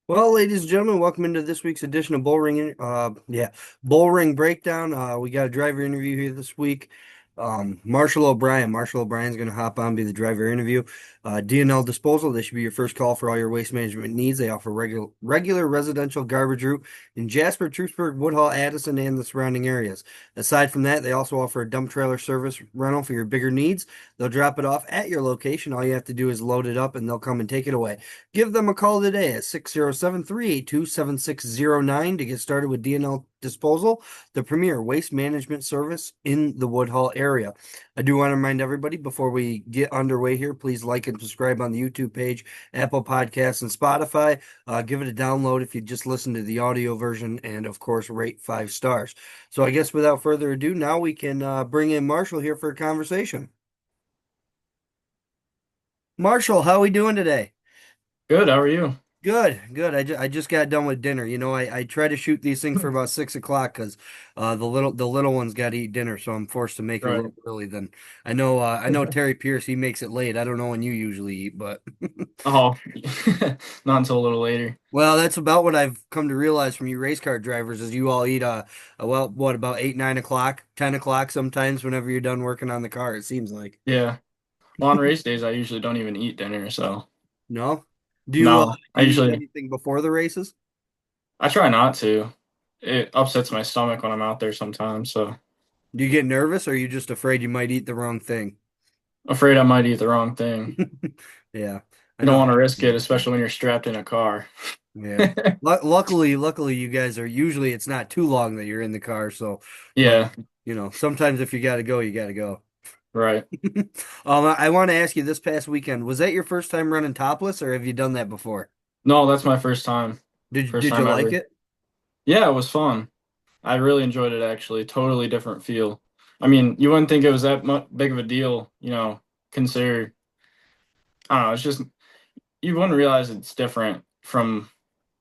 Well, ladies and gentlemen, welcome into this week's edition of Bull Ring Breakdown. We got a driver interview here this week. Marshall O'Brien. Marshall O'Brien's going to hop on, be the driver interview. D&L Disposal, they should be your first call for all your waste management needs. They offer regular residential garbage route in Jasper, Truthsburg, Woodhull, Addison, and the surrounding areas. Aside from that, they also offer a dump trailer service rental for your bigger needs. They'll drop it off at your location. All you have to do is load it up and they'll come and take it away. Give them a call today at 607-382-7609 to get started with D&L Disposal, the premier waste management service in the Woodhull area. I do want to remind everybody before we get underway here, please like and subscribe on the YouTube page, Apple Podcasts, and Spotify. Give it a download if you just listen to the audio version, and of course, rate 5 stars. So I guess without further ado, now we can bring in Marshall here for a conversation. Marshall, how are we doing today? Good, how are you? Good, good. I just got done with dinner. I try to shoot these things for about 6 o'clock because the little ones got to eat dinner, so I'm forced to make it a Right. little early. Then I know Terry Pierce, he makes it late. I don't know when you usually eat, but Oh, not until a little later. well, that's about what I've come to realize from you race car drivers is you all eat well, what, about 8, 9 o'clock, 10 o'clock sometimes whenever you're done working on the car. It seems like. Yeah. Well, on race days, I usually don't even eat dinner, so No, do you no. do you eat anything before the races? I try not to. It upsets my stomach when I'm out there sometimes, so Do you get nervous or are you just afraid you might eat the wrong thing? afraid I might eat the wrong thing. Yeah, I You don't know. want to risk it, especially when you're strapped in a car. Yeah. Luckily, you guys are usually it's not too long that you're in the car. So, but Yeah, sometimes if you got to go, you got to go. right. I want to ask you this past weekend, was that your first time running topless, or have you done that before? No, that's my first time. Did First did you time like ever. it? Yeah, it was fun. I really enjoyed it actually. Totally different feel. I mean, you wouldn't think it was that much big of a deal, consider I don't know, it's just you wouldn't realize it's different from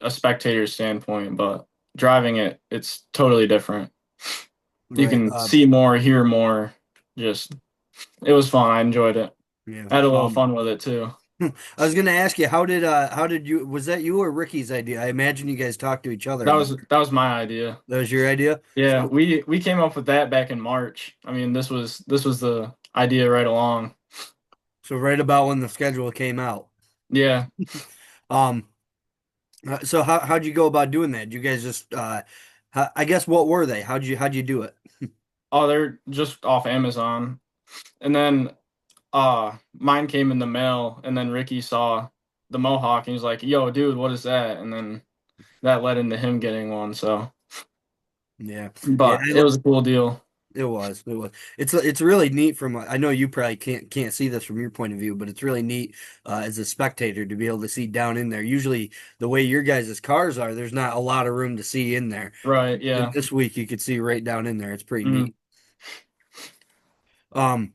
a spectator's standpoint, but driving it, it's totally different. You Right. can see more, hear more. Just it was fun. I enjoyed it. Yeah. I had a little fun with it too. I was gonna ask you, how did you, was that you or Ricky's idea? I imagine you guys talked to each other That about was it. that was my idea. That was your idea? Yeah, So we came up with that back in March. I mean, this was the idea right along. so right about when the schedule came out. Yeah. Um, so how'd you go about doing that? Did you guys just I guess what were they? How'd you do it? Oh, they're just off Amazon. And then mine came in the mail and then Ricky saw the Mohawk and he's like, "Yo, dude, what is that?" And then that led into him getting one. So, Yeah. Yeah, but it was a cool deal. it was. It was. It's really neat from I know you probably can't see this from your point of view, but it's really neat as a spectator to be able to see down in there. Usually the way your guys' cars are, there's not a lot of room to see in there. Right, And yeah. this week you could see right down in there. It's pretty Mhm. neat. Um,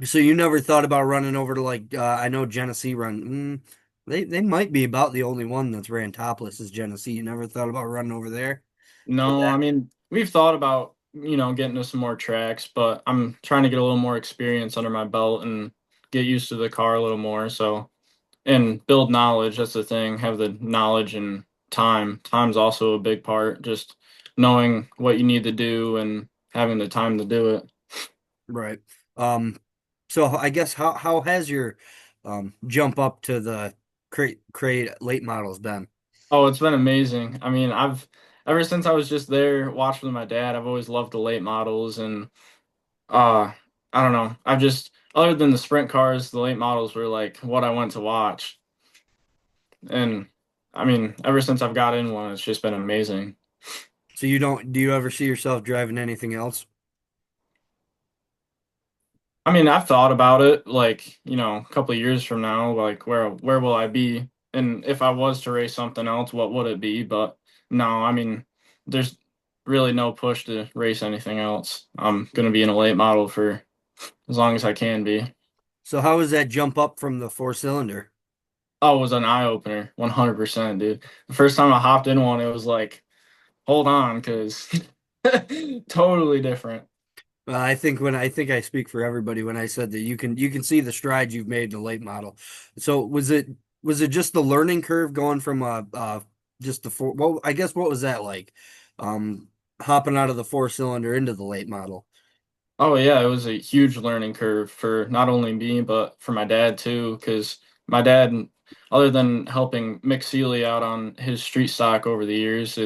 so you never thought about running over to like I know Genesee run. They might be about the only one that's ran topless is Genesee. You never thought about running over there for No, that? I mean, we've thought about, getting to some more tracks, but I'm trying to get a little more experience under my belt and get used to the car a little more. So, and build knowledge, that's the thing, have the knowledge and time. Time's also a big part, just knowing what you need to do and having the time to do it. Right. Um, so I guess how has your jump up to the crate late models been? Oh, it's been amazing. I mean, I've ever since I was just there watching with my dad, I've always loved the late models and uh I don't know. I've just other than the sprint cars, the late models were like what I went to watch. And I mean, ever since I've got in one, it's just been amazing. So you don't do you ever see yourself driving anything else? I mean, I've thought about it like, a couple of years from now, like where will I be? And if I was to race something else, what would it be? But no, I mean, there's really no push to race anything else. I'm gonna be in a late model for as long as I can be. So how was that jump up from the four cylinder? Oh, it was an eye opener, 100%, dude. The first time I hopped in one, it was like, hold on, because totally different. I think I speak for everybody when I said that you can see the strides you've made in the late model. So was it? Was it just the learning curve going from just the four? Well, I guess what was that like? Um, Hopping out of the four cylinder into the late model. Oh yeah, it was a huge learning curve for not only me but for my dad too, because my dad, other than helping Mick Seeley out on his street stock over the years,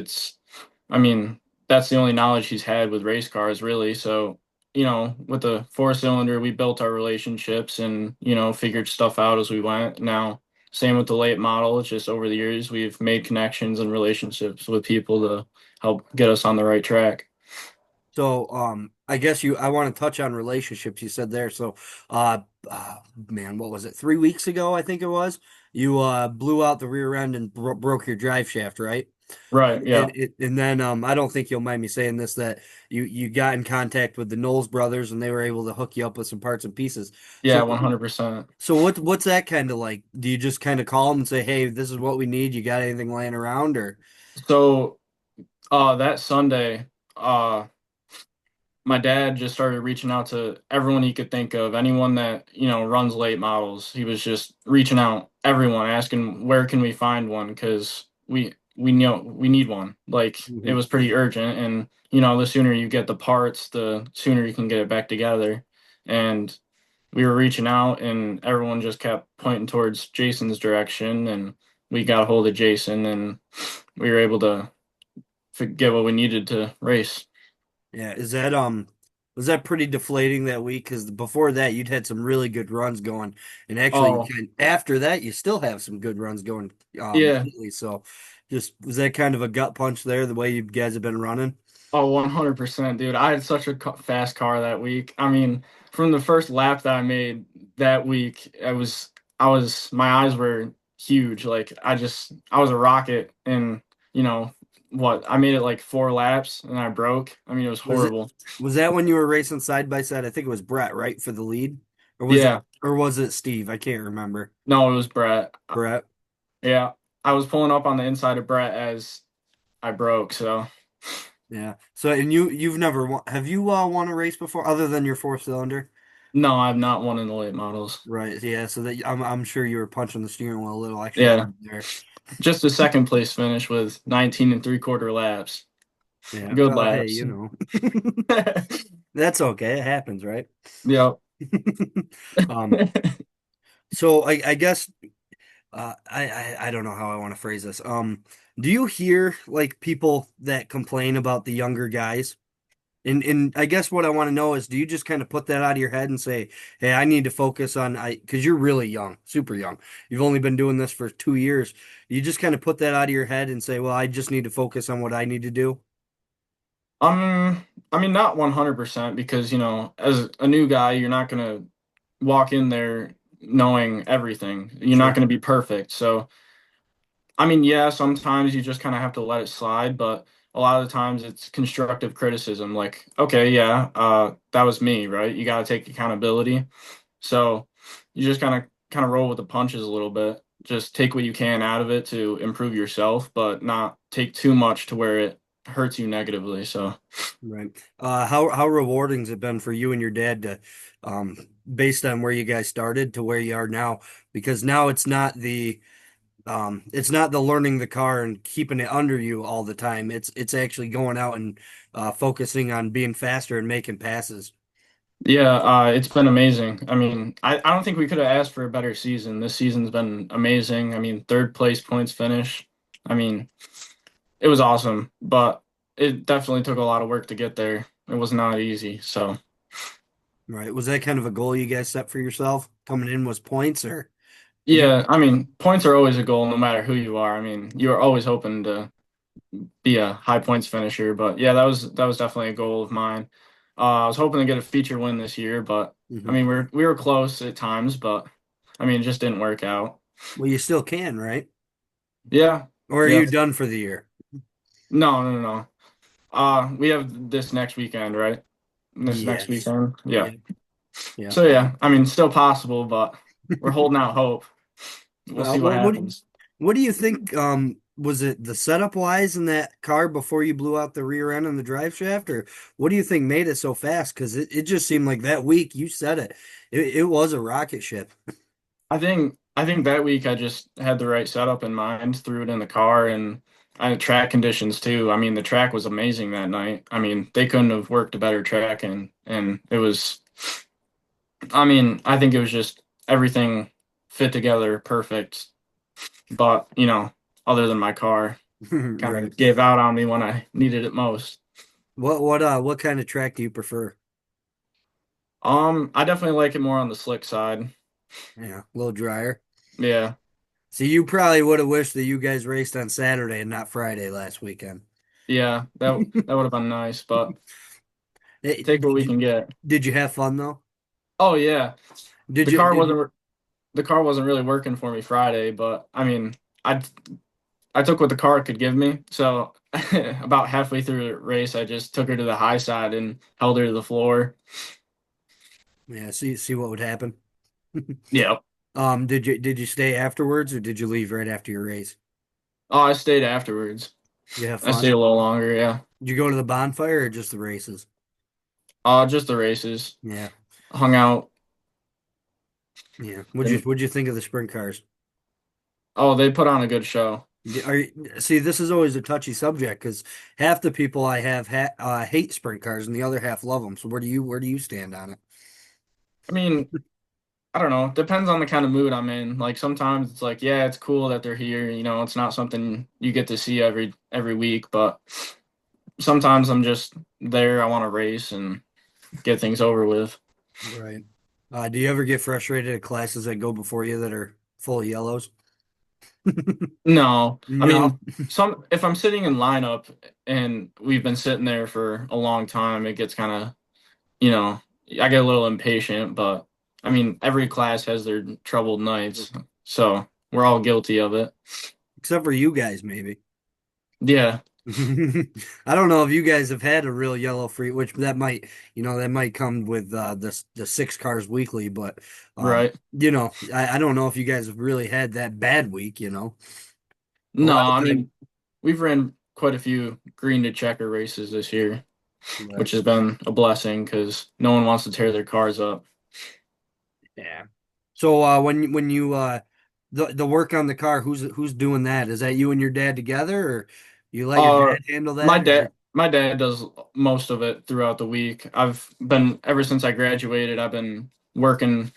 I mean, that's the only knowledge he's had with race cars really. So, with the four cylinder, we built our relationships and, figured stuff out as we went. Now, same with the late model, it's just over the years we've made connections and relationships with people to help get us on the right track. So, I guess I want to touch on relationships you said there. So, uh, man, what was it? 3 weeks ago, I think it was. You blew out the rear end and broke your drive shaft, right? Right, yeah. And then I don't think you'll mind me saying this that you got in contact with the Knowles brothers and they were able to hook you up with some parts and pieces. Yeah, So, 100%. what's that kind of like? Do you just kind of call them and say, "Hey, this is what we need. You got anything laying around?" Or So, that Sunday, uh, my dad just started reaching out to everyone he could think of, anyone that, runs late models. He was just reaching out everyone, asking where can we find one because we know we need one. Like it Mhm. was pretty urgent, and the sooner you get the parts, the sooner you can get it back together. And we were reaching out, and everyone just kept pointing towards Jason's direction, and we got a hold of Jason, and we were able to get what we needed to race. Yeah, is that was that pretty deflating that week? Because before that, you'd had some really good runs going, and actually, Oh, after that, you still have some good runs going yeah. lately. So, just was that kind of a gut punch there, the way you guys have been running? Oh, 100%, dude. I had such a fast car that week. I mean, from the first lap that I made that week, my eyes were huge. Like, I was a rocket. And, you know, I made it like 4 laps and I broke. I mean, it was Was it horrible. was that when you were racing side by side? I think it was Brett, right, for the lead, Yeah. or was it Steve? I can't remember. No, it was Brett. Brett. Yeah. I was pulling up on the inside of Brett as I broke. So, Yeah. So, and you've never have you won a race before other than your four cylinder? no, I've not won in the late models. Right. Yeah. So that I'm sure you were punching the steering wheel a little extra Yeah. hard there. Just a second place finish with 19 and three-quarter laps. Yeah. Good Well, hey, laps. that's okay. It happens, right? Yep. Um. So I guess I don't know how I want to phrase this. Do you hear like people that complain about the younger guys? And I guess what I want to know is, do you just kind of put that out of your head and say, "Hey, I need to focus on because you're really young, super young. You've only been doing this for 2 years. You just kind of put that out of your head and say, well, I just need to focus on what I need to do." I mean, not 100% because, as a new guy, you're not going to walk in there knowing everything. You're not Sure. going to be perfect. So, I mean, yeah, sometimes you just kind of have to let it slide, but a lot of the times it's constructive criticism. Like, okay, yeah, that was me, right? You got to take accountability. So you just kind of roll with the punches a little bit. Just take what you can out of it to improve yourself, but not take too much to where it hurts you negatively. So Right. How rewarding has it been for you and your dad to, based on where you guys started to where you are now? Because now it's not the learning the car and keeping it under you all the time. It's actually going out and focusing on being faster and making passes. yeah, it's been amazing. I mean, I don't think we could have asked for a better season. This season's been amazing. I mean, third place points finish. I mean, it was awesome, but it definitely took a lot of work to get there. It was not easy. So Right. Was that kind of a goal you guys set for yourself coming in was points or did you? yeah, I mean, points are always a goal no matter who you are. I mean, you're always hoping to be a high points finisher. But yeah, that was definitely a goal of mine. I was hoping to get a feature win this year, but I Mhm. mean we were close at times, but I mean it just didn't work out. Well, you still can, right? Yeah, Or are yeah. you done for the year? No, no, no, no. We have this next weekend, right? This next Yes. weekend. Yeah. Yeah. Yeah. So yeah, I mean still possible, but we're holding out hope. We'll see what Well, happens. what do you think? Was it the setup wise in that car before you blew out the rear end and the drive shaft, or what do you think made it so fast? Because it just seemed like that week you said it was a rocket ship. I think I think that week I just had the right setup in mind, threw it in the car, and I had track conditions too. I mean, the track was amazing that night. I mean, they couldn't have worked a better track, and it was. I mean, I think it was just everything fit together perfect. But other than my car, kind Right. of gave out on me when I needed it most. What kind of track do you prefer? I definitely like it more on the slick side. Yeah, a little drier. Yeah, So you probably would have wished that you guys raced on Saturday and not Friday last weekend. yeah, that would have been nice, but take what Did we you can get. have fun though? Oh yeah, Did the you car did wasn't the car wasn't really working for me Friday, but I mean, I took what the car could give me. So about halfway through the race, I just took her to the high side and held her to the floor. yeah, see what would happen? Yeah. Did you stay afterwards or did you leave right after your race? Oh, I stayed afterwards. Did you have I fun? stayed a little longer. Yeah. Did you go to the bonfire or just the races? Just the races. Yeah, Hung out. yeah. And What'd you think of the sprint cars? oh, they put on a good show. See, this is always a touchy subject because half the people I have hate sprint cars and the other half love them. So where do you stand on it? I mean, I don't know. Depends on the kind of mood I'm in. Like sometimes it's like, yeah, it's cool that they're here. It's not something you get to see every week, but sometimes I'm just there. I want to race and get things over with. Right. Do you ever get frustrated at classes that go before you that are full of yellows? No, I No. mean, some if I'm sitting in lineup and we've been sitting there for a long time, it gets kind of, you know, I get a little impatient, but I mean, every class has their troubled nights, so we're all guilty of it. Except for you guys, maybe. Yeah, I don't know if you guys have had a real yellow free, which that might come with the six cars weekly, but right. I don't know if you guys have really had that bad week. A No, lot of I time. mean, we've ran quite a few green to checker races this year, Right. which has been a blessing because no one wants to tear their cars up. Yeah. So when you the work on the car, who's doing that? Is that you and your dad together, or you let your Uh, dad handle my that, or dad, my dad does most of it throughout the week. I've been ever since I graduated. I've been working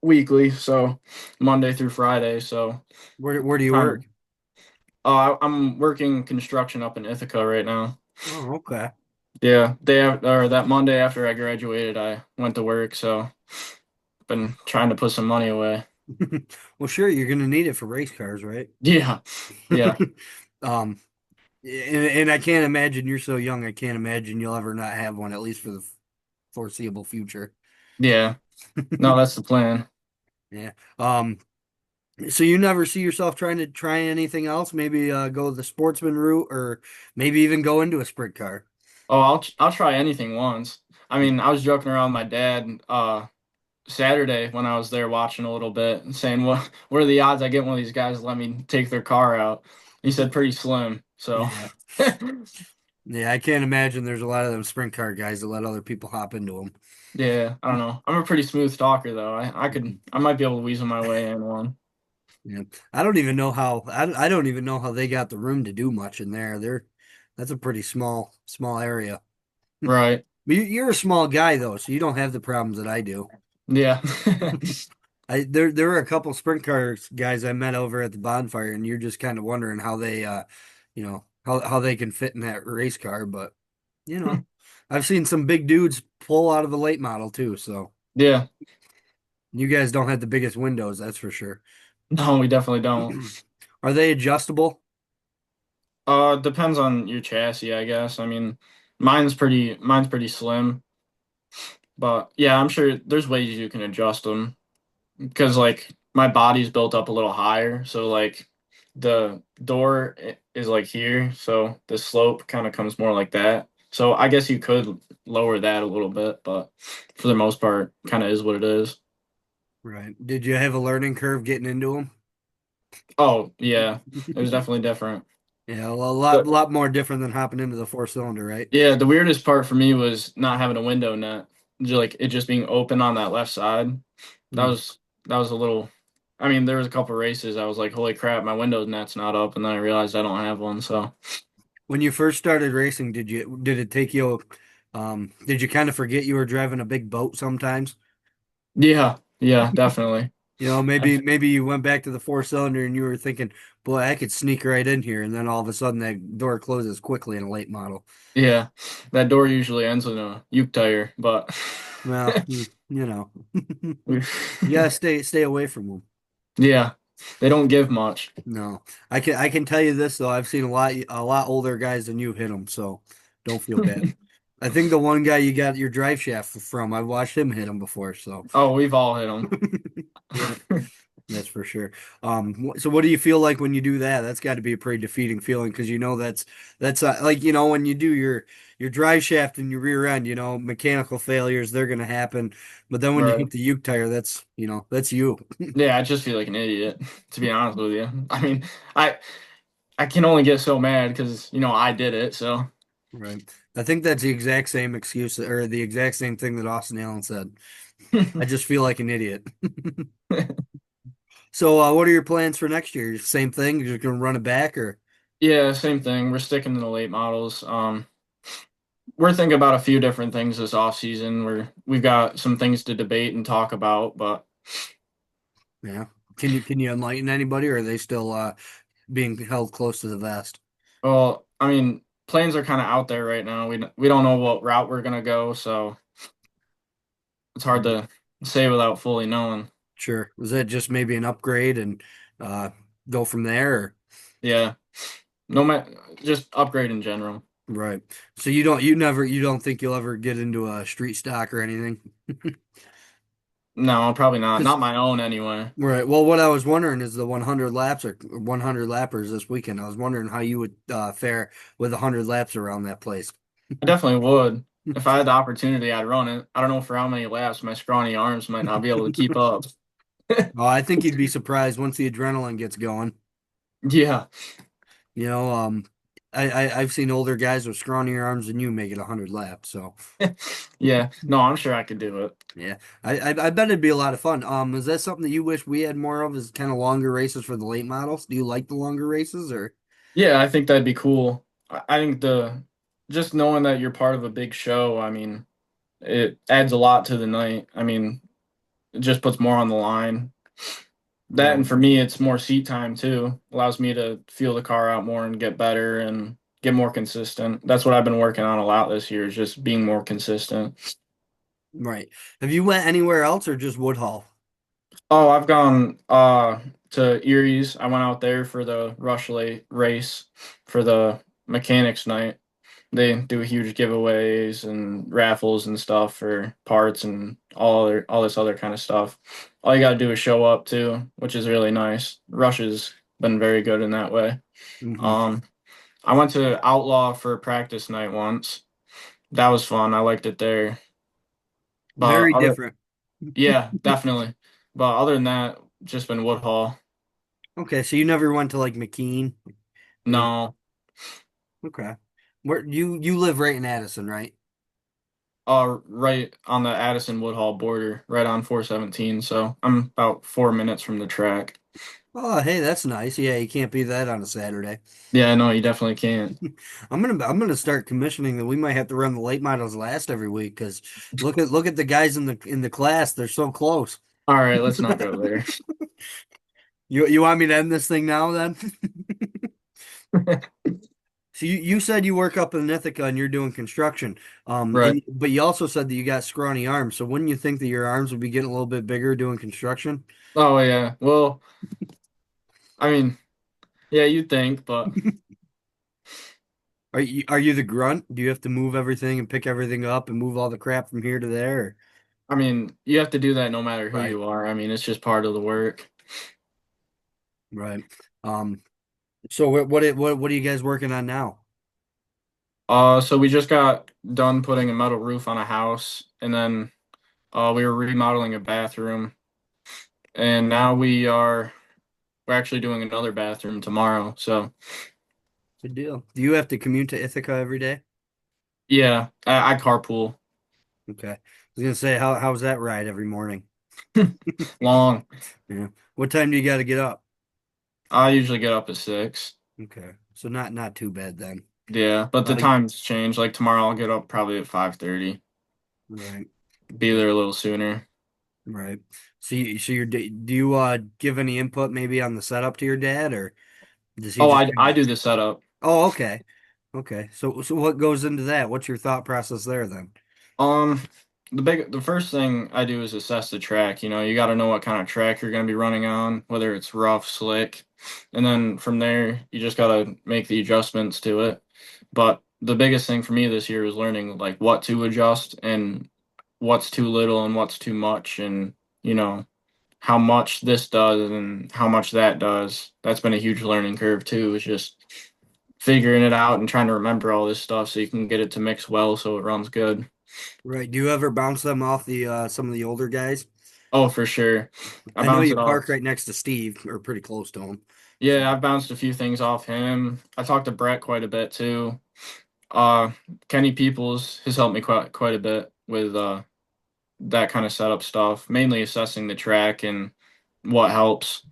weekly, so Monday through Friday. So where do you kind of, work? I'm working construction up in Ithaca right now. Oh, okay. Yeah, or that Monday after I graduated, I went to work. So been trying to put some money away. Well, sure, you're gonna need it for race cars, right? Yeah, yeah, Um, and I can't imagine you're so young. I can't imagine you'll ever not have one, at least for the foreseeable future. yeah. No, that's the plan. Yeah. So you never see yourself trying to try anything else? Maybe go the sportsman route, or maybe even go into a sprint car. Oh, I'll try anything once. I mean, I was joking around with my dad Saturday when I was there watching a little bit and saying, what are the odds I get one of these guys to let me take their car out? He said pretty slim. So Yeah. Yeah, I can't imagine there's a lot of them sprint car guys that let other people hop into them. yeah, I don't know. I'm a pretty smooth talker though. I might be able to weasel my way in one. Yeah. I don't even know how they got the room to do much in there. That's a pretty small area. Right. But you're a small guy though, so you don't have the problems that I do. Yeah. There were a couple sprint car guys I met over at the bonfire, and you're just kind of wondering how they how they can fit in that race car. But you know, I've seen some big dudes pull out of the late model too. So Yeah. you guys don't have the biggest windows, that's for sure. No, we definitely don't. Are they adjustable? Depends on your chassis, I guess. I mean, mine's pretty slim, but yeah, I'm sure there's ways you can adjust them. Because like my body's built up a little higher, so like the door is like here, so the slope kind of comes more like that. So I guess you could lower that a little bit, but for the most part, kind of is what it is. Right. Did you have a learning curve getting into Oh yeah, it was them? definitely different. Yeah, well, But lot more different than hopping into the four cylinder, right? yeah, the weirdest part for me was not having a window net, like it just being open on that left side. That Hmm. was that was a little. I mean, there was a couple races. I was like, holy crap, my window net's not up, and then I realized I don't have one. So When you first started racing, did it take you did you kind of forget you were driving a big boat sometimes? yeah, yeah, definitely. You know, maybe you went back to the four cylinder and you were thinking, boy, I could sneak right in here, and then all of a sudden that door closes quickly in a late model. Yeah, that door usually ends in a uke tire, but Well, you know, you gotta stay away from them. yeah, they don't give much. No, I can tell you this though. I've seen a lot older guys than you hit them, so don't feel bad. I think the one guy you got your drive shaft from, I watched him hit him before, so Oh, we've all hit them. yeah, that's for sure. So what do you feel like when you do that? That's got to be a pretty defeating feeling because you know that's like when you do your drive shaft and your rear end, mechanical failures they're gonna happen, but then when you Right. hit the uke tire, that's you. Yeah, I just feel like an idiot, to be honest with you. I mean, I I can only get so mad because I did it. So Right. I think that's the exact same excuse or the exact same thing that Austin Allen said. I just feel like an idiot. So, what are your plans for next year? Same thing? You're just gonna run it back, or yeah, same thing. We're sticking to the late models. We're thinking about a few different things this off season. We've got some things to debate and talk about, but yeah? Can you enlighten anybody, or are they still being held close to the vest? well, I mean, plans are kind of out there right now. We don't know what route we're gonna go, so it's hard Right. to say without fully knowing. Sure. Was that just maybe an upgrade and uh, go from there? Yeah, no matter just upgrade in general. Right. So you don't think you'll ever get into a street stock or anything? No, probably not. Because Not my own anyway. Right. Well, what I was wondering is the 100 laps or 100 lappers this weekend. I was wondering how you would fare with 100 laps around that place. I definitely would. If I had the opportunity, I'd run it. I don't know for how many laps. My scrawny arms might not be able to keep up. Oh, I think you'd be surprised once the adrenaline gets going. Yeah. You know, I've seen older guys with scrawnier arms than you make it 100 laps. So Yeah. No, I'm sure I could do it. yeah, I bet it'd be a lot of fun. Is that something that you wish we had more of? Is kind of longer races for the late models? Do you like the longer races or? Yeah, I think that'd be cool. I think the just knowing that you're part of a big show, I mean, it adds a lot to the night. I mean, it just puts more on the line. That and Right. for me, it's more seat time too. Allows me to feel the car out more and get better and get more consistent. That's what I've been working on a lot this year, is just being more consistent. Right. Have you went anywhere else or just Woodhull? Oh, I've gone to Erie's. I went out there for the Rush Late race for the mechanics night. They do huge giveaways and raffles and stuff for parts and all this other kind of stuff. All you gotta do is show up too, which is really nice. Rush has been very good in that way. Hmm. Um, I went to Outlaw for practice night once. That was fun. I liked it there. But Very other, different. yeah, definitely. But other than that, just been Woodhall. Okay, so you never went to like McKean? Any- No, Okay. Where you live right in Addison, right? right on the Addison Woodhall border, right on 417. So I'm about 4 minutes from the track. Oh, hey, that's nice. Yeah, you can't beat that on a Saturday. Yeah, no, you definitely can't. I'm gonna start commissioning that. We might have to run the late models last every week because look at the guys in the class. They're so close. All right, let's not go there. You want me to end this thing now then? So you said you work up in Ithaca and you're doing construction. Right. But you also said that you got scrawny arms. So wouldn't you think that your arms would be getting a little bit bigger doing construction? Oh, yeah. Well, I mean, yeah, you'd think, but Are you the grunt? Do you have to move everything and pick everything up and move all the crap from here to there? I mean, you have to do that no matter who Right, you are. I mean, it's just part of the work. right. Um, so what are you guys working on now? So we just got done putting a metal roof on a house, and then we were remodeling a bathroom, and now we're actually doing another bathroom tomorrow. So Good deal. Do you have to commute to Ithaca every day? yeah, I carpool. Okay. I was gonna say how's that ride every morning? Long. Yeah. What time do you got to get up? I usually get up at 6. Okay. So not too bad then. Yeah, but the Uh, times change. Like tomorrow I'll get up probably at 5:30. right. Be there a little sooner. Right. So your do you give any input maybe on the setup to your dad, or does he Oh, just I do the setup. Oh, okay. Okay. So what goes into that? What's your thought process there then? Um, the first thing I do is assess the track. You know, you got to know what kind of track you're going to be running on, whether it's rough, slick, and then from there you just got to make the adjustments to it. But the biggest thing for me this year was learning like what to adjust and what's too little and what's too much, and you know how much this does and how much that does. That's been a huge learning curve too. It's just figuring it out and trying to remember all this stuff so you can get it to mix well so it runs good. Right. Do you ever bounce them off the some of the older guys? Oh, for sure. I I know bounce you it park off. right next to Steve or pretty close to him. So Yeah, I've bounced a few things off him. I talked to Brett quite a bit too. Uh, Kenny Peoples has helped me quite a bit with that kind of setup stuff, mainly assessing the track and what helps.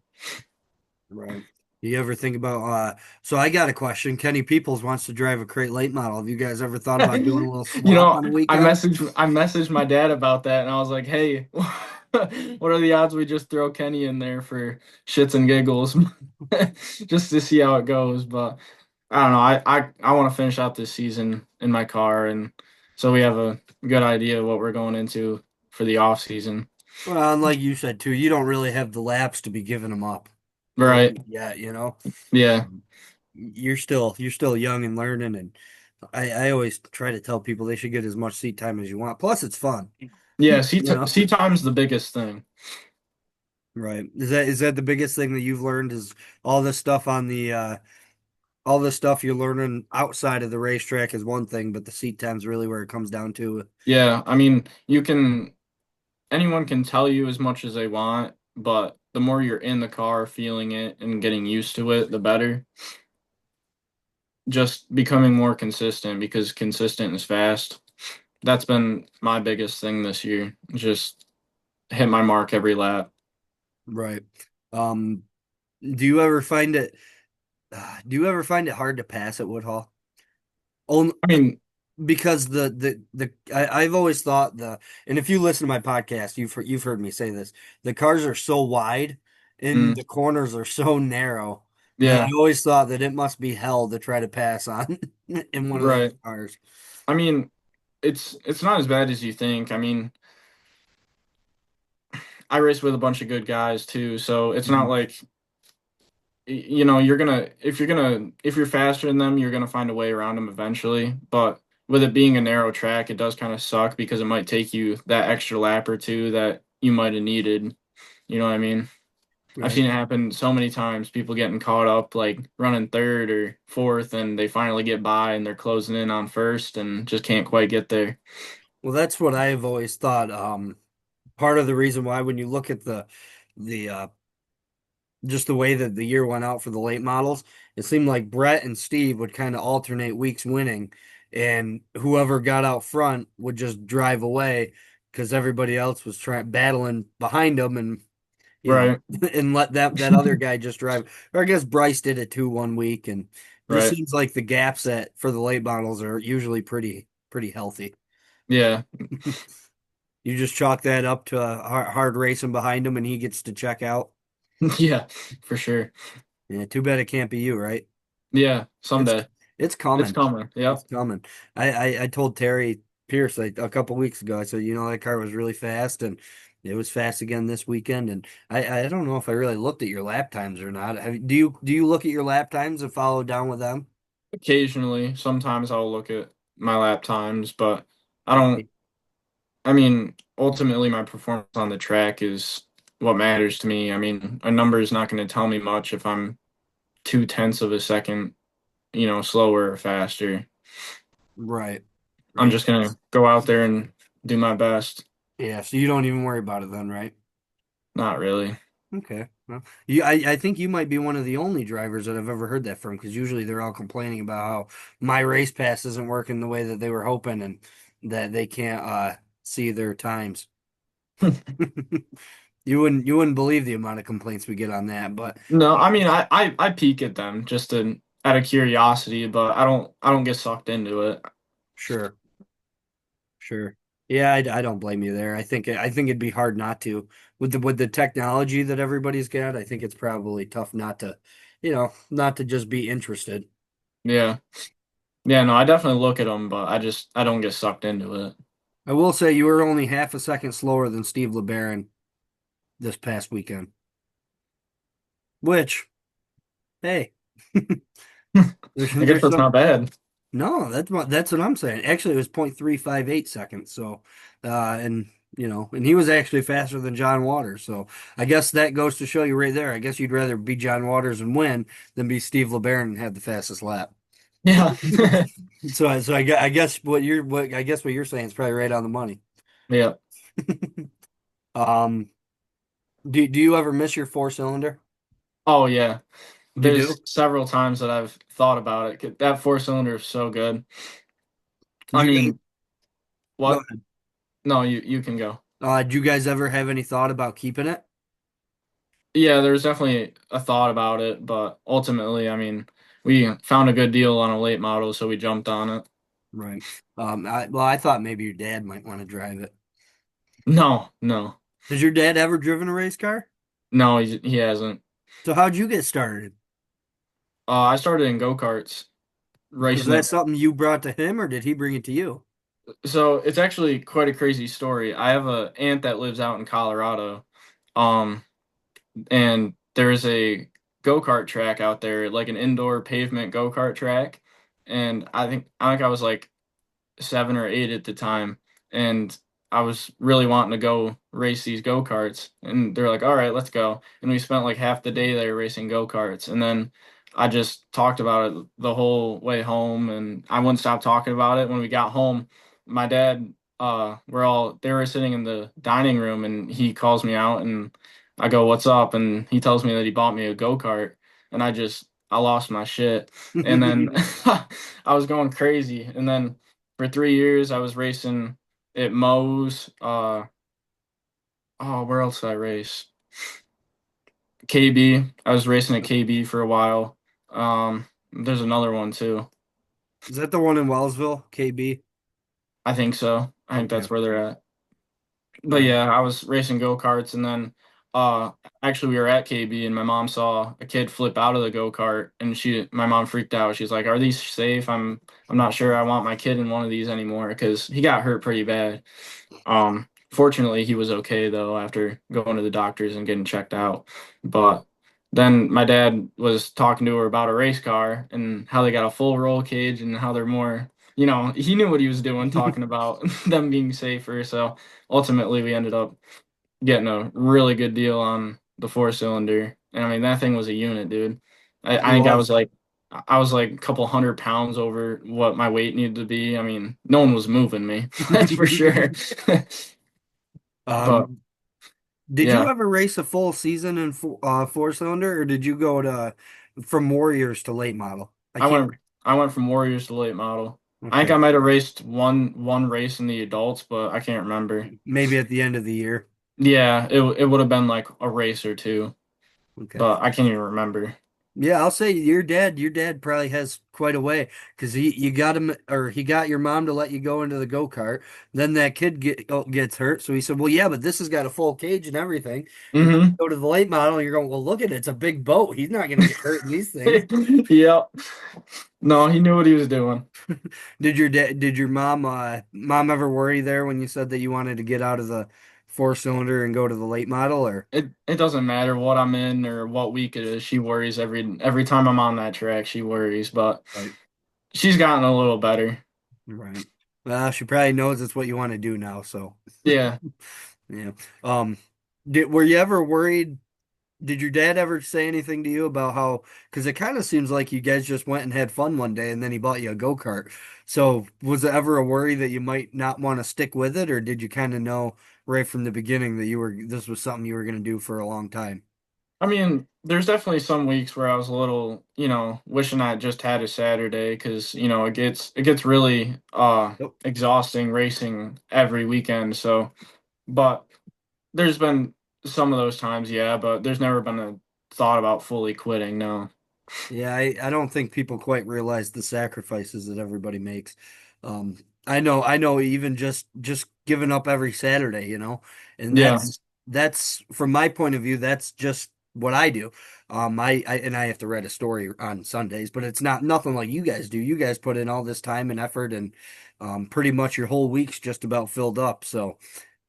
right. Do you ever think about so I got a question. Kenny Peoples wants to drive a crate late model. Have you guys ever thought about doing a little You swap know, on the weekend? I messaged my dad about that, and I was like, "Hey, what are the odds we just throw Kenny in there for shits and giggles, just to see how it goes?" But I don't know. I want to finish out this season in my car, and so we have a good idea of what we're going into for the off season. Well, and like you said too, you don't really have the laps to be giving them up Right? yet, you know. Yeah. You're still young and learning, and I always try to tell people they should get as much seat time as you want. Plus, it's fun, Yeah. you know. Seat time's the biggest thing. Right. Is that the biggest thing that you've learned is all this stuff on the all this stuff you're learning outside of the racetrack is one thing, but the seat time's really where it comes down to. Yeah. I mean, you can anyone can tell you as much as they want, but the more you're in the car feeling it and getting used to it, the better. Just becoming more consistent because consistent is fast. That's been my biggest thing this year. Just hit my mark every lap. Right. Um, do you ever find it do you ever find it hard to pass at Woodhall? Only I mean, because I've always thought and if you listen to my podcast, you've heard me say this. The cars are so wide and mm, the corners are so narrow that I yeah, always thought that it must be hell to try to pass on in one of those right. cars. I mean, it's not as bad as you think. I mean, I race with a bunch of good guys too, so it's not Mhm. like you know, if you're faster than them, you're gonna find a way around them eventually. But with it being a narrow track, it does kind of suck because it might take you that extra lap or two that you might have needed. You know what I mean? I've Right. seen it happen so many times, people getting caught up like running third or fourth and they finally get by and they're closing in on first and just can't quite get there. Well, that's what I've always thought. Part of the reason why when you look at the just the way that the year went out for the late models, it seemed like Brett and Steve would kind of alternate weeks winning, and whoever got out front would just drive away because everybody else was trying battling behind them, and you know, Right. and let that other guy just drive. Or I guess Bryce did it too one week, and it just Right. seems like the gaps at for the late models are usually pretty healthy. Yeah. You just chalk that up to hard racing behind him, and he gets to check out. Yeah, for sure. Yeah, too bad it can't be you, right? Yeah, It's someday. it's It's coming. coming. It's Yep. coming. I told Terry Pierce like a couple weeks ago. I said, that car was really fast, and it was fast again this weekend. And I don't know if I really looked at your lap times or not. Do you look at your lap times and follow down with them? Occasionally, sometimes I'll look at my lap times, but I don't, Right. I mean, ultimately my performance on the track is what matters to me. I mean, a number is not going to tell me much if I'm 2/10 of a second, slower or faster. Right. I'm Right. just going to go out there and do my best. Yeah. So you don't even worry about it then, right? Not really. Okay. Well, I think you might be one of the only drivers that I've ever heard that from because usually they're all complaining about how my race pass isn't working the way that they were hoping and that they can't see their times. You wouldn't believe the amount of complaints we get on that, but No, I mean I peek at them just to out of curiosity, but I don't get sucked into it. sure, sure. Yeah, I don't blame you there. I think it'd be hard not to with the technology that everybody's got. I think it's probably tough not to, not to just be interested. Yeah. Yeah, no, I definitely look at them, but I don't get sucked into it. I will say you were only half a second slower than Steve LeBaron this past weekend, which, hey, there's, I guess there's that's some. not bad. No, that's what I'm saying. Actually, it was 0.358 seconds. So, and and he was actually faster than John Waters. So I guess that goes to show you right there. I guess you'd rather be John Waters and win than be Steve LeBaron and have the fastest lap. Yeah. I guess what you're saying is probably right on the money. Yeah. Um, do you ever miss your four cylinder? Oh yeah. You There's do? several times that I've thought about it. That four cylinder is so good. Did I you guys mean, go what? ahead. No, you can go. Did you guys ever have any thought about keeping it? Yeah, there's definitely a thought about it, but ultimately, I mean, we found a good deal on a late model, so we jumped on it. Right. I thought maybe your dad might want to drive it. No, no, Has your dad ever driven a race car? no, he hasn't. So how'd you get started? I started in go-karts, Was racing that it. something you brought to him or did he bring it to you? So it's actually quite a crazy story. I have a aunt that lives out in Colorado, um, and there's a go-kart track out there, like an indoor pavement go-kart track. And I think I was like 7 or 8 at the time, and I was really wanting to go race these go-karts. And they're like, "All right, let's go." And we spent like half the day there racing go-karts. And then I just talked about it the whole way home, and I wouldn't stop talking about it. When we got home, my dad, they were sitting in the dining room, and he calls me out, and I go, "What's up?" And he tells me that he bought me a go-kart, and I lost my shit. And then I was going crazy. And then for 3 years, I was racing at Moe's. Oh, where else did I race? KB. I was racing at KB for a while. There's another one too. Is that the one in Wellsville, KB? I think so. I think Okay. that's where they're at. But All right. yeah, I was racing go-karts, and then uh actually we were at KB, and my mom saw a kid flip out of the go-kart, and my mom freaked out. She's like, "Are these safe? I'm not sure I want my kid in one of these anymore," because he got hurt pretty bad. Fortunately, he was okay though after going to the doctors and getting checked out. But then my dad was talking to her about a race car and how they got a full roll cage and how they're more, he knew what he was doing, talking about them being safer. So ultimately, we ended up getting a really good deal on the four cylinder. And I mean, that thing was a unit, dude. It I think was. I was like a couple 100 pounds over what my weight needed to be. I mean, no one was moving me, that's for sure. But Um, did you yeah, ever race a full season in four cylinder or did you go to from Warriors to late model? I I can't. went I went from Warriors to late model. I think Okay. I might have raced one race in the adults, but I can't remember. Maybe at the end of the year. Yeah, it would have been like a race or two, Okay. but I can't even remember. Yeah, I'll say your dad probably has quite a way because you got him or he got your mom to let you go into the go-kart. Then that kid gets hurt. So he said, well, yeah, but this has got a full cage and everything. And then Hmm. you go to the late model and you're going, well, look at it. It's a big boat. He's not going to get hurt in these things. Yep. No, he knew what he was doing. Did your mom ever worry there when you said that you wanted to get out of the four cylinder and go to the late model or? It doesn't matter what I'm in or what week it is. She worries every time I'm on that track. She worries, but Right. she's gotten a little better. Right. Well, she probably knows it's what you want to do now, so Yeah. yeah. Um, were you ever worried? Did your dad ever say anything to you about how, because it kind of seems like you guys just went and had fun one day and then he bought you a go-kart. So was there ever a worry that you might not want to stick with it, or did you kind of know right from the beginning that this was something you were going to do for a long time? I mean, there's definitely some weeks where I was a little, wishing I just had a Saturday because, it gets really Yep. exhausting racing every weekend. So, but there's been some of those times, yeah, but there's never been a thought about fully quitting, no. Yeah, I don't think people quite realize the sacrifices that everybody makes. Um, I know even just giving up every Saturday, and Yeah, that's from my point of view, that's just what I do. I have to write a story on Sundays, but it's not nothing like you guys do. You guys put in all this time and effort, and pretty much your whole week's just about filled up. So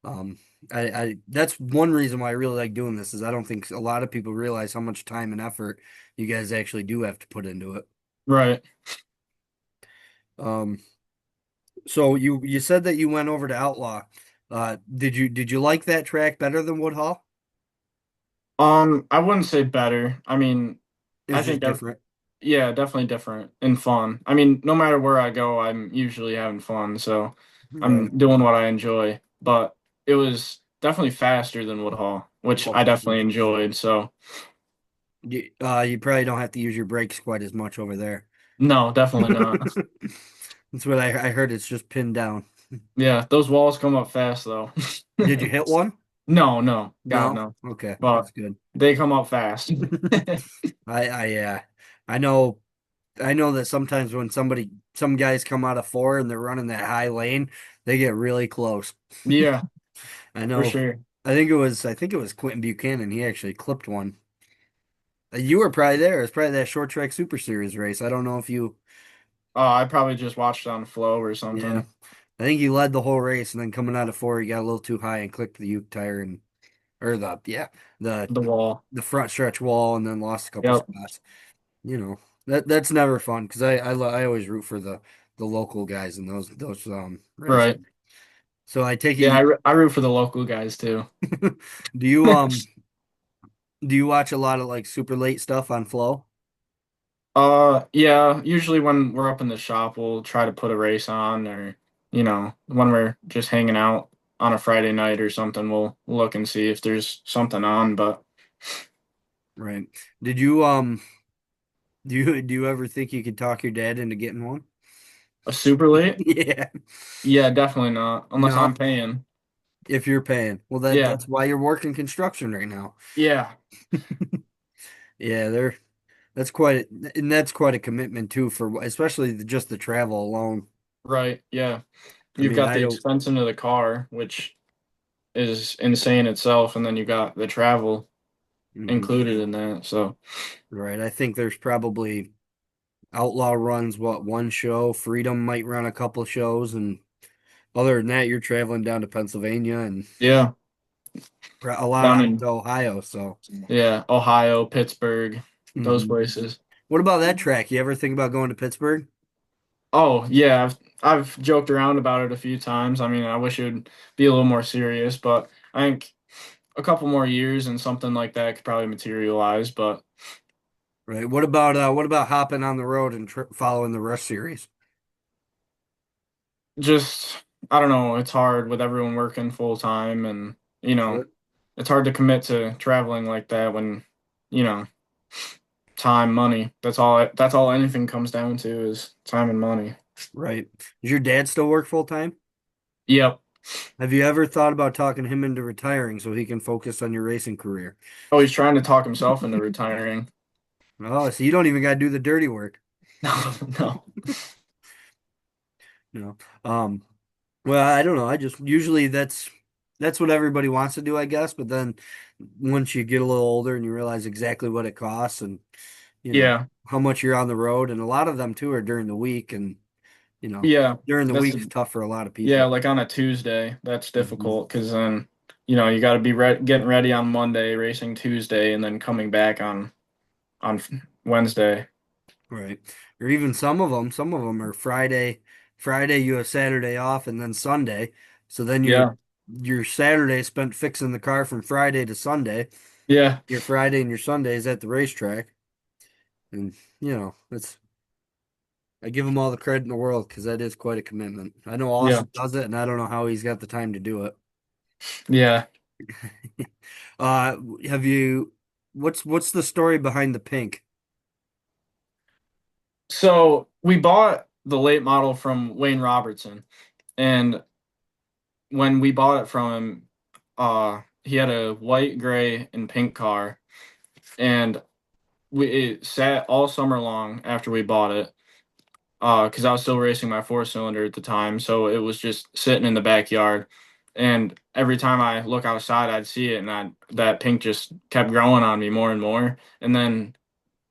um, I that's one reason why I really like doing this is I don't think a lot of people realize how much time and effort you guys actually do have to put into it. right. Um, so you said that you went over to Outlaw. Did you like that track better than Woodhall? I wouldn't say better. I mean, It I was think just that, different. yeah, definitely different and fun. I mean, no matter where I go, I'm usually having fun, so Right. I'm doing what I enjoy. But it was definitely faster than Woodhall, which Oh, I definitely yeah. enjoyed. So You probably don't have to use your brakes quite as much over there. no, definitely not. That's what I heard. It's just pinned down. Yeah, those walls come up fast though. Did you hit one? No, no, God No. no. Okay, But that's good. they come up fast. I know I know that sometimes when some guys come out of four and they're running that high lane, they get really close. Yeah, I for know. sure. I think it was Quentin Buchanan. He actually clipped one. You were probably there. It was probably that short track super series race. I don't know if you. I probably just watched it on Flow or Yeah, something. I think he led the whole race, and then coming out of four, he got a little too high and clipped the Uke tire and or the The wall. the front stretch wall, and then lost a couple Yep. spots. You know that's never fun because I always root for the local guys in those races. Right. So I take it Yeah, you I root for the local guys too. do you watch a lot of like super late stuff on Flow? Yeah, usually when we're up in the shop, we'll try to put a race on, or when we're just hanging out on a Friday night or something, we'll look and see if there's something on. But Right. Did you do you ever think you could talk your dad into getting one? a super late? Yeah. Yeah, definitely not, unless I'm No, paying. if you're paying. Well, Yeah, that's why you're working construction right now. yeah, Yeah, that's quite a commitment too for especially just the travel alone. right, yeah. I You've mean, got I the don't. expense into the car, which is insane itself, and then you got the travel Mhm. included in that. So Right. I think there's probably Outlaw runs one show, Freedom might run a couple shows, and other than that, you're traveling down to Pennsylvania and yeah, a lot down out in to Ohio. So, yeah, Ohio, Pittsburgh, those mhm. places. What about that track? You ever think about going to Pittsburgh? Oh yeah, I've joked around about it a few times. I mean, I wish it would be a little more serious, but I think a couple more years and something like that could probably materialize. But Right. What about hopping on the road and following the Rush series? just I don't know, it's hard with everyone working full time, and Is it? it's hard to commit to traveling like that when you know time, money. That's all anything comes down to is time and money. Right. Does your dad still work full time? Yep. Have you ever thought about talking him into retiring so he can focus on your racing career? Oh, he's trying to talk himself into retiring. Oh, so you don't even got to do the dirty work. No, no. No. Um, well, I don't know. I just usually that's what everybody wants to do, I guess. But then once you get a little older and you realize exactly what it costs and Yeah. how much you're on the road, and a lot of them too are during the week, and you know Yeah. during the That's week's the tough for a lot of Yeah, people. like on a Tuesday, that's Mhm. difficult because then, you got to be getting ready on Monday, racing Tuesday, and then coming back on Wednesday. Right. Or even some of them are Friday you have Saturday off and then Sunday. So then Yeah, your Saturday spent fixing the car from Friday to Sunday. yeah, Your Friday and your Sunday is at the racetrack. And it's I give him all the credit in the world because that is quite a commitment. I know yeah, Austin does it and I don't know how he's got the time to do it. yeah. Uh have you what's the story behind the pink? So we bought the late model from Wayne Robertson, and when we bought it from him, he had a white, gray, and pink car, and it sat all summer long after we bought it. Because I was still racing my four cylinder at the time, so it was just sitting in the backyard. And every time I look outside, I'd see it, and that pink just kept growing on me more and more. And then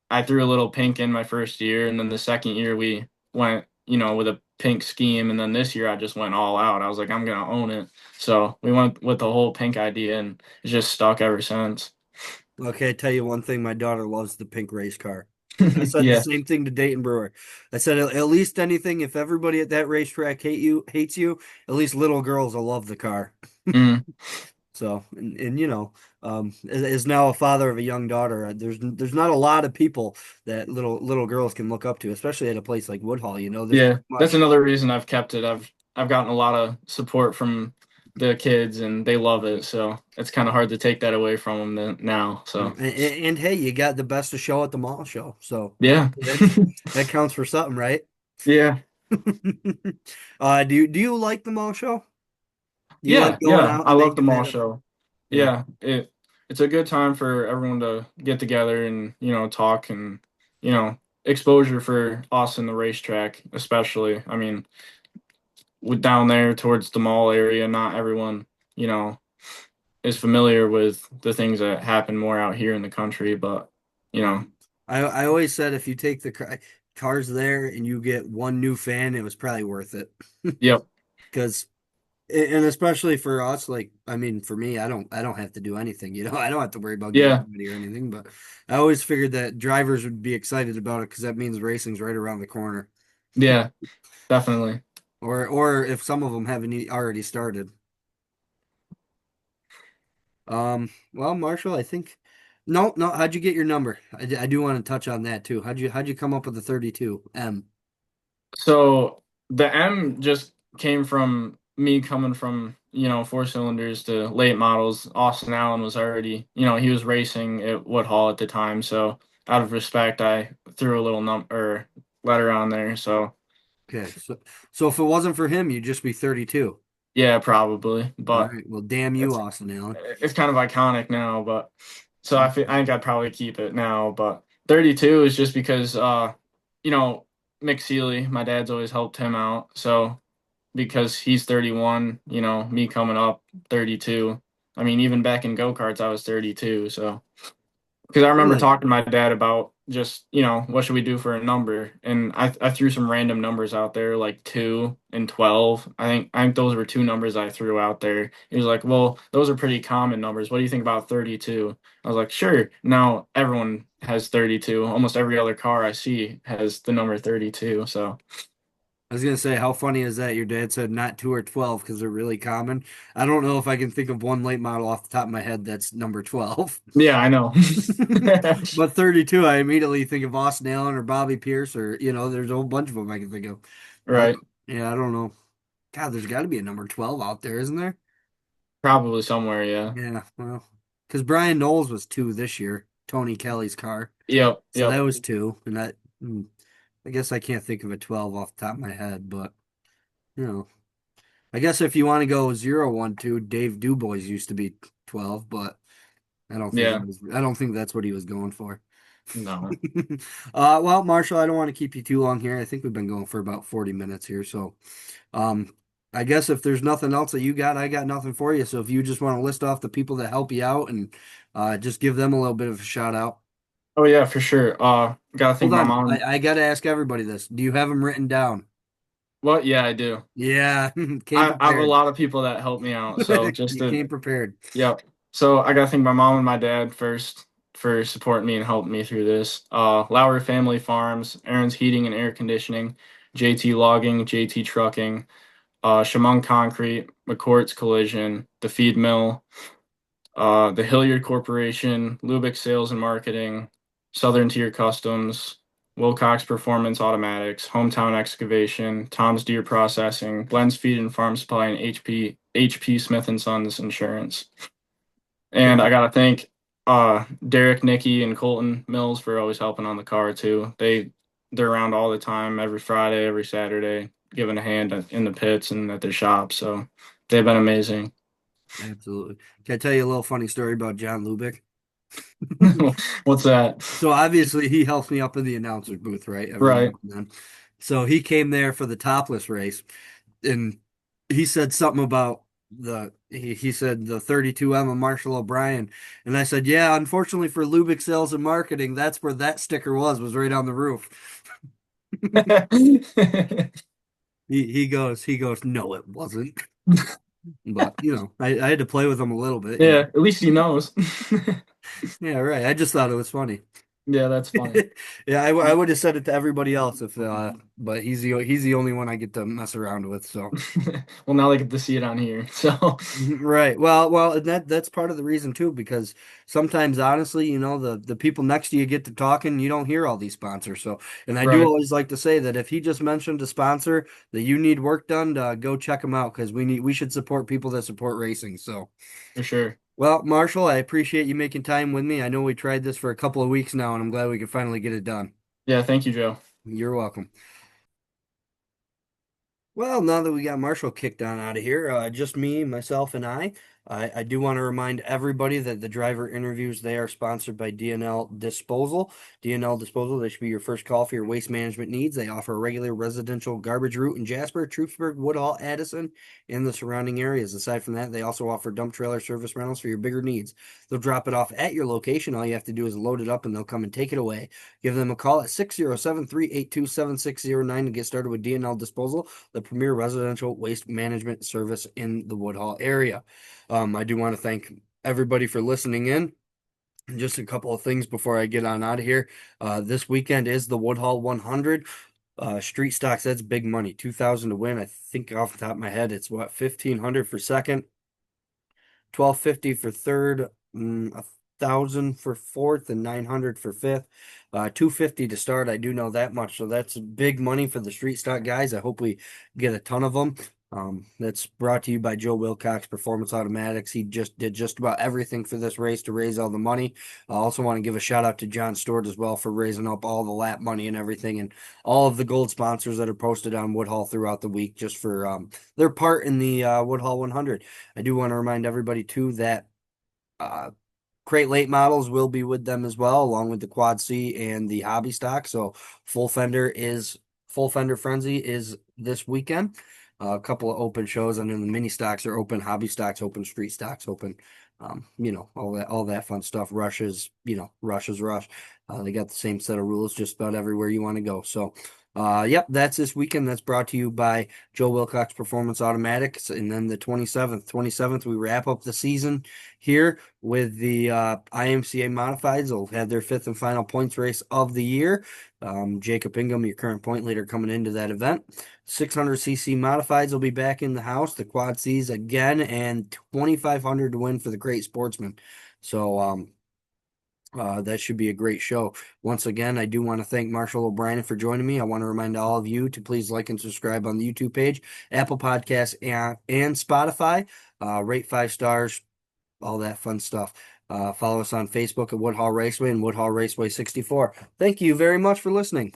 I threw a little pink in my first year, and then the second year we went, with a pink scheme, and then this year I just went all out. I was like, I'm gonna own it. So we went with the whole pink idea, and it's just stuck ever since. Okay, I tell you one thing, my daughter loves the pink race car. I said the Yeah. same thing to Dayton Brewer. I said at least anything, if everybody at that racetrack hates you, at least little girls will love the car. Mm. So, and as now a father of a young daughter, there's not a lot of people that little girls can look up to, especially at a place like Woodhall. There's Yeah, not that's much. another reason I've kept it. I've gotten a lot of support from the kids and they love it. So it's kind of hard to take that away from them now. So And hey, you got the best of show at the mall show, so yeah. that's that counts for something, right? Yeah. Do you like the mall show? Do you like Yeah, going yeah. out I and love the making mall that? show. Yeah. Yeah, it's a good time for everyone to get together and, talk and, you know, exposure for us in the racetrack, especially. I mean, with down there towards the mall area, not everyone, you know, is familiar with the things that happen more out here in the country, but you know, I always said if you take the cars there and you get one new fan, it was probably worth it. yep, Because and especially for us, like I mean, for me, I don't have to do anything. I don't have to worry about getting yeah, ready or anything. But I always figured that drivers would be excited about it because that means racing's right around the corner. yeah, definitely. Or if some of them haven't already started. Well, Marshall, I think no, no. How'd you get your number? I do want to touch on that too. How'd you come up with the 32 M? So the M just came from me coming from, four cylinders to late models. Austin Allen was already, he was racing at Woodhall at the time, so out of respect, I threw a little number letter on there. So Okay, so if it wasn't for him, you'd just be 32. yeah, probably, All but right. Well, damn you, it's Austin Allen. it's kind of iconic now, but so I think I'd probably keep it now. But 32 is just because you know, Mick Seeley, my dad's always helped him out. So because he's 31, me coming up 32. I mean, even back in go-karts, I was 32. So because I remember Really? talking to my dad about just, what should we do for a number? And I threw some random numbers out there, like 2 and 12. I think those were two numbers I threw out there. He was like, "Well, those are pretty common numbers. What do you think about 32?" I was like, "Sure." Now everyone has 32. Almost every other car I see has the number 32. So I was gonna say, how funny is that? Your dad said not 2 or 12 because they're really common. I don't know if I can think of one late model off the top of my head that's number 12. yeah, I know. But 32, I immediately think of Austin Allen or Bobby Pierce or there's a whole bunch of them I can think of. Uh, Right. yeah, I don't know. God, there's got to be a number 12 out there, isn't there? Probably somewhere, yeah. Yeah, well, because Brian Knowles was 2 this year, Tony Kelly's car. Yep, So that yep. was 2, and I guess I can't think of a 12 off the top of my head, but you know, I guess if you want to go 0, 1, 2, Dave Dubois used to be 12, but Yeah. I don't think that's what he was going for. No. Well, Marshall, I don't want to keep you too long here. I think we've been going for about 40 minutes here, so um, I guess if there's nothing else that you got, I got nothing for you. So if you just want to list off the people that help you out and just give them a little bit of a shout out. Oh yeah, for sure. Gotta Hold think my on, mom. I got to ask everybody this. Do you have them written down? What? Yeah, I do. Yeah, came I have a prepared. lot of people that help me out. So just You to, came prepared. yep. So I gotta thank my mom and my dad first for supporting me and helping me through this. Lowry Family Farms, Aaron's Heating and Air Conditioning, JT Logging, JT Trucking, Shamong Concrete, McCourt's Collision, the Feed Mill, the Hilliard Corporation, Lubick Sales and Marketing, Southern Tier Customs, Wilcox Performance Automatics, Hometown Excavation, Tom's Deer Processing, Glenn's Feed and Farm Supply, and HP Smith and Sons Insurance. And I Okay. gotta thank Derek, Nikki, and Colton Mills for always helping on the car too. They're around all the time, every Friday, every Saturday, giving a hand in the pits and at their shop. So they've been amazing. Absolutely. Can I tell you a little funny story about John Lubick? What's that? So obviously he helps me up in the announcer's booth, right? Every now Right. and then. So he came there for the topless race, and he said something about he said the 32M of Marshall O'Brien, and I said, yeah, unfortunately for Lubick Sales and Marketing, that's where that sticker was right on the roof. He goes, no, it wasn't. But I had to play with him a little bit. Yeah, at least he knows. Yeah, right. I just thought it was funny. Yeah, that's funny. Yeah, I would have said it to everybody else if, but he's the only one I get to mess around with. So, Well, now they get to see it on here. So, right. Well, and that's part of the reason too, because sometimes, honestly, the people next to you get to talking, you don't hear all these sponsors. So, and I do right, always like to say that if he just mentioned a sponsor that you need work done, go check him out because we should support people that support racing. So. for sure. Well, Marshall, I appreciate you making time with me. I know we tried this for a couple of weeks now, and I'm glad we could finally get it done. Yeah, thank you, Joe. You're welcome. Well, now that we got Marshall kicked on out of here, just me, myself, and I do want to remind everybody that the driver interviews, they are sponsored by DNL Disposal. DNL Disposal, they should be your first call for your waste management needs. They offer a regular residential garbage route in Jasper, Troopsburg, Woodhall, Addison, and the surrounding areas. Aside from that, they also offer dump trailer service rentals for your bigger needs. They'll drop it off at your location. All you have to do is load it up and they'll come and take it away. Give them a call at 607-382-7609 to get started with DNL Disposal, the premier residential waste management service in the Woodhall area. I do want to thank everybody for listening in. Just a couple of things before I get on out of here. This weekend is the Woodhall 100. Street stocks, that's big money. 2,000 to win. I think off the top of my head, it's what, 1,500 for second, 1,250 for third, 1,000 for fourth, and 900 for fifth. 250 to start. I do know that much, so that's big money for the street stock guys. I hope we get a ton of them. That's brought to you by Joe Wilcox Performance Automatics. He just did just about everything for this race to raise all the money. I also want to give a shout out to John Stewart as well for raising up all the lap money and everything, and all of the gold sponsors that are posted on Woodhall throughout the week just for their part in the Woodhall 100. I do want to remind everybody too that uh, Crate Late models will be with them as well, along with the Quad C and the Hobby stock. So Full Fender Frenzy is this weekend. A couple of open shows, and then the mini stocks are open, hobby stocks open, street stocks open. All that fun stuff. Rushes, rush is rush. They got the same set of rules just about everywhere you want to go. So, yep, that's this weekend. That's brought to you by Joe Wilcox Performance Automatics. And then the 27th, we wrap up the season here with the IMCA Modifieds. They'll have their fifth and final points race of the year. Jacob Ingham, your current point leader, coming into that event. 600cc Modifieds will be back in the house. The Quad Cs again, and 2,500 to win for the Great Sportsman. So, that should be a great show. Once again, I do want to thank Marshall O'Brien for joining me. I want to remind all of you to please like and subscribe on the YouTube page, Apple Podcasts, and Spotify. Rate 5 stars, all that fun stuff. Follow us on Facebook at Woodhall Raceway and Woodhall Raceway 64. Thank you very much for listening.